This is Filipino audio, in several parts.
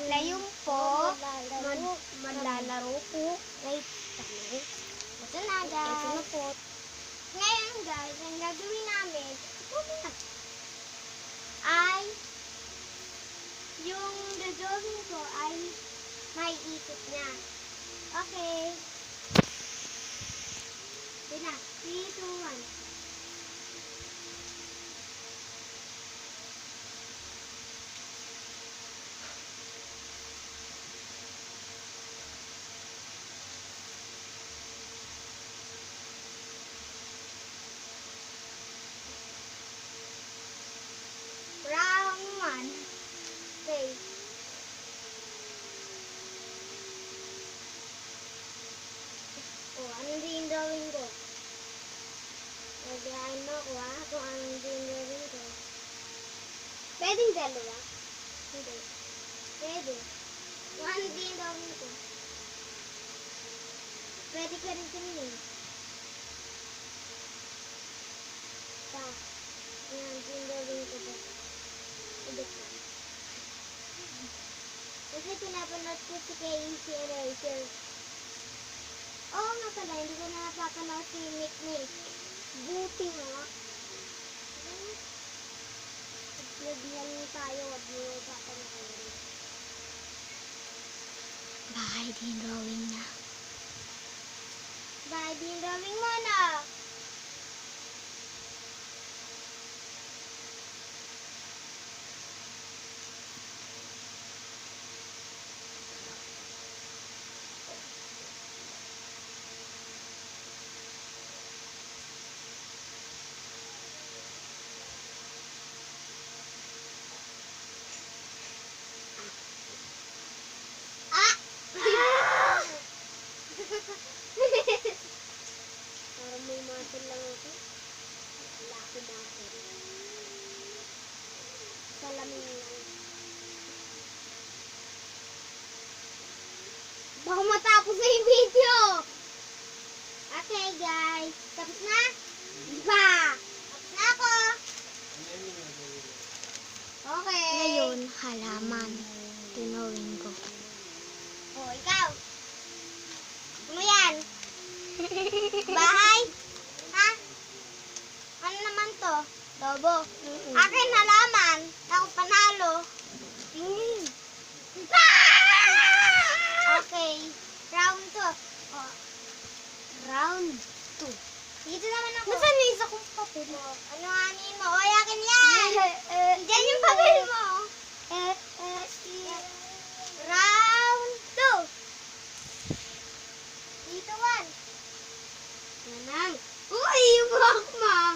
Ngayon po, maglalaro po. Wait, ito na guys. Ito na po. Ngayon guys, ang gagawin namin ay yung gagawin ko ay may ikot niya. Okay. Ito na. 3, 2, 1. Round 1. Okay. Ano din drawing ko? Nagyain mo ako kung anong din drawing ko. Pwedeng dalawa? Hindi. Pwede. Kung ano din drawing ko. Pwede ka rin tingin. Yan, din drawing ko ba? Ibig ko. Kasi pinapanood ko si Casey Eraser. Oo nga pala, hindi ko na napapanood si Nick Nick. Buti nga. Naglan tayo, wag mo papanood. Bahay din drawing na. Bahay din drawing mo na. Parang may muscle lang ako. Wala ako muscle. Salamin lang. Baka matapos na yung video. Okay guys. Tapos na? Diba? Tapos na ako. Okay. Ngayon, halaman. Tinawin ko. O, ikaw. Ano yan? Bahay? Ha? Ano naman to? Lobo. Akin halaman. Ako panalo. Okay. Round 2. Oh. Round 2. Dito naman ako. Nasaan yung isa kong papel? Ano anin mo? O, yakin yan. Diyan yung papel mo. Round 2. Dito 1. Nanang. Uy, yung akma.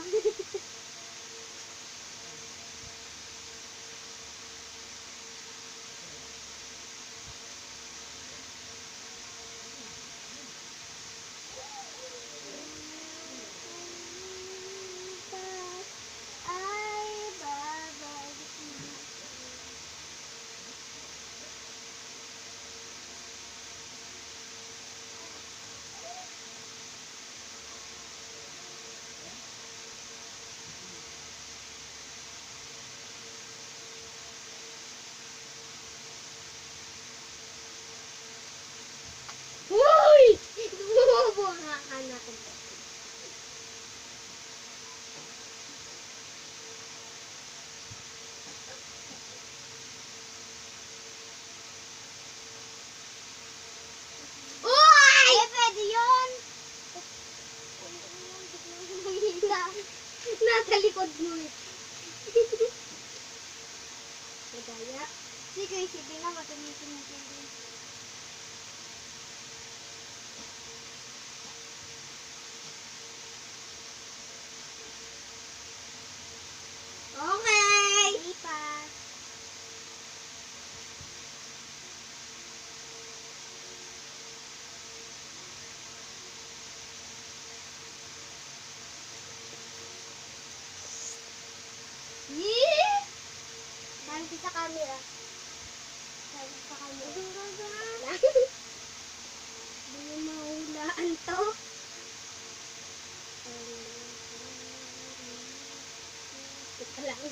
Uy! Bumubo nga anak ko. Uy! Eh, pwede yun. Nasa likod mo eh. Madaya. Sige, sige na. Matamitin mo din. Okay! Lipat. Yee! Sabi sa camera. Sabi sa camera. Hindi mo mahulaan to. Teka lang.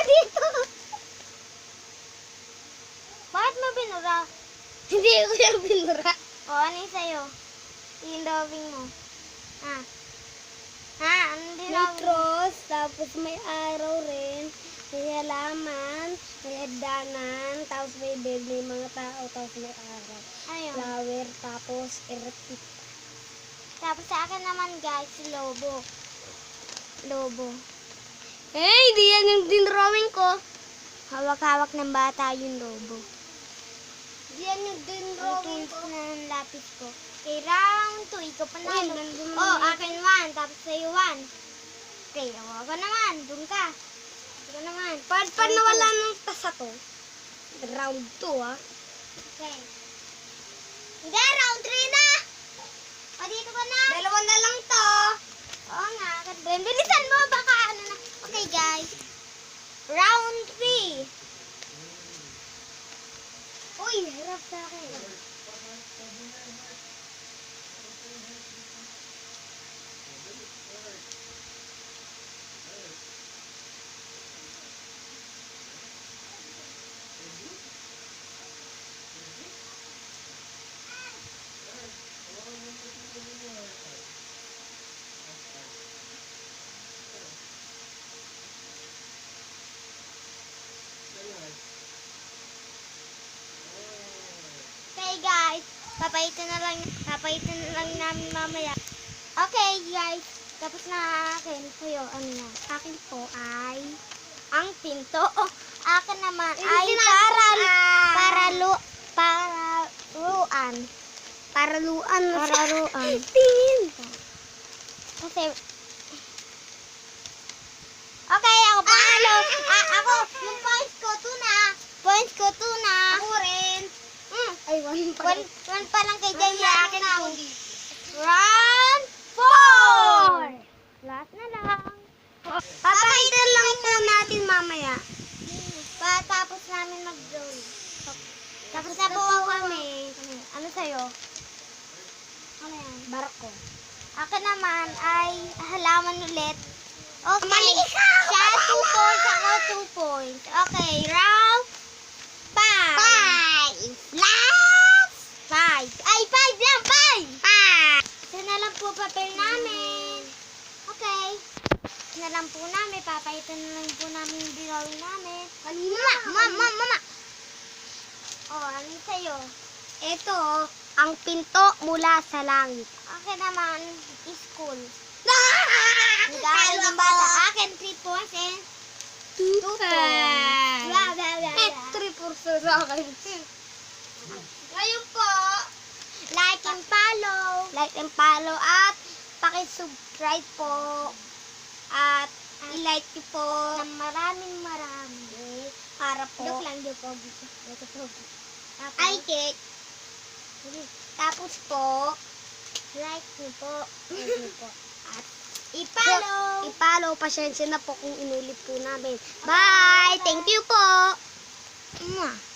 dito. Bakit mo binura? Hindi ko yung binura. O, ano yung sa'yo? Yung drawing mo. Ano yung May drawing? cross, tapos may arrow rin. May halaman, may hagdanan, tapos may bed, may mga tao, tapos may araw. Ayun. Flower, tapos erectic. Tapos sa akin naman guys, si Lobo. Lobo. Eh, di yan yung din-drawing ko. Hawak-hawak ng bata yung lobo. Diyan yung drawing ko. Ng lapis ko. Okay, round 2. Ikaw panalo. nandun Oh, na. akin 1. Tapos sa'yo 1. Okay, ako naman. Doon ka. Ikaw naman. Pa nawala ng tasa to? Round 2, ah. Okay. Hindi, round 3 na. O, dito ka na. Dalawa na lang to. Oo nga. Bilisan mo. Baka ano na. Okay, guys. Round 3. Uy, hirap sa akin. Okay guys, papaitin na lang namin mamaya. Okay guys, tapos na akin. Kayo, ano na? Akin po ay ang pinto. Akin naman ay paraluan. Paraluan. Tingin. Kasi, okay, ako panalo. Ako, yung points ko, 2 na. Points ko, 2 na. Ako rin. Ay, one pa. One pa lang kay Jay. Akin na. Round 4. Last na lang. Papaitin lang po natin mamaya. Patapos namin mag-drawing. Tapos na po kami. Ano sa'yo? Ano yan? Barko. Akin naman ay halaman ulit. Okay. Mali ikaw! Siya 2 points, ako 2 points. Okay, round 5. Last 5. Ay, 5 lang, 5. Ito na lang po papel namin. Okay. Ito na lang po namin. Papaitan na lang po namin yung drawing namin. Mama. Oh, ano yung sa'yo? Ito, ang pinto mula sa langit. Akin naman, school. Nag-aaral ng bata. Akin, 3 points and 2 points. Blah, blah, blah, Eh, blah. 3% sa akin. Ngayon po, like and follow at pakisubscribe po at i-like niyo po ng maraming para po. Joke lang, joke. Ay, cake. Tapos po, like niyo po. At i-follow. I-follow, pasensya na po kung inulit po namin. Bye! Thank you po! Mwah.